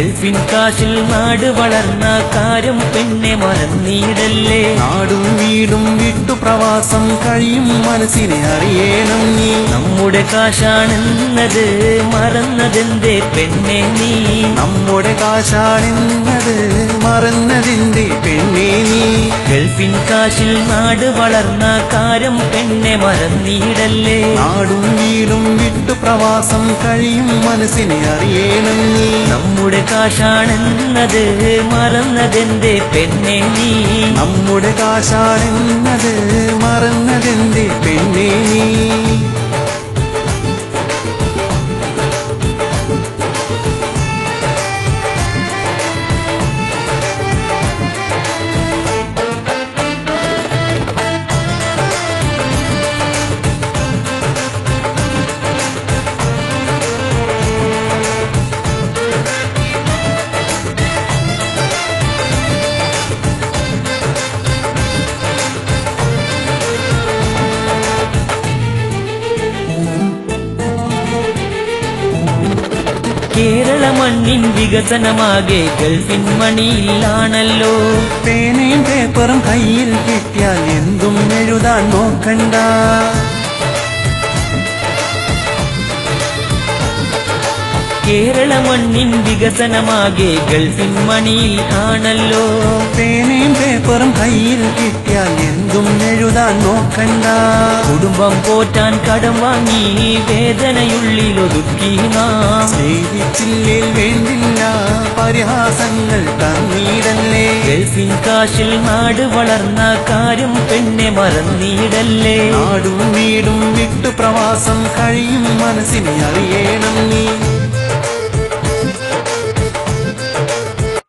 ഗൾഫിൻ കാശിൽ നാട് വളർന്ന കാര്യം പെണ്ണെ മറന്നീടല്ലേ. നാടും വീടും വിട്ടു പ്രവാസം കഴിയും മനസ്സിനെ അറിയണം നീ. നമ്മുടെ കാശാണെന്നത് മറന്നതെന്തേ പെണ്ണെ നീ. നമ്മുടെ കാശാണെന്നത് മറന്നതിന്റെ പെണ്ണേ നീ. ഗൾഫിൻ കാശിൽ നാട് വളർന്ന കാര്യം പെണ്ണെ മറന്നീടല്ലേ. നാടും വീടും വിട്ടു പ്രവാസം കഴിയും മനസ്സിനെ അറിയണം നീ. നമ്മുടെ കാശാണെന്നത് മറന്നതെന്തേ പെണ്ണെ നീ. നമ്മുടെ കാശാണെന്നത് മറന്നതിന്റെ പെണ്ണേ നീ. കേരള മണ്ണിൻ വികസനമാകെ ഗൾഫിൻ മണിയിലാണല്ലോ. പേനയും പേപ്പറും കയ്യിൽ കിട്ടിയാൽ എന്തും എഴുതാൻ നോക്കണ്ട. കേരള മണ്ണിൻ വികസനമാകെ ഗൾഫിൻ മണിയിൽ ആണല്ലോ. പേനയും പേപ്പറും കയ്യിൽ കിട്ടിയാൽ എന്തും എഴുതാൻ നോക്കണ്ട. കുടുംബം പോറ്റാൻ കടം വാങ്ങി വേദനയുള്ളിലൊതുക്കി നാം. സ്നേഹിച്ചില്ലേ വേണ്ടില്ല പരിഹാസങ്ങൾ തന്നീടല്ലേ. ഗൾഫിൻ കാശിൽ നാട് വളർന്ന കാര്യം പെണ്ണെ മറന്നീടല്ലേ. നാടും വീടും വിട്ടു പ്രവാസം കഴിയും മനസ്സിനെ അറിയണം നീ.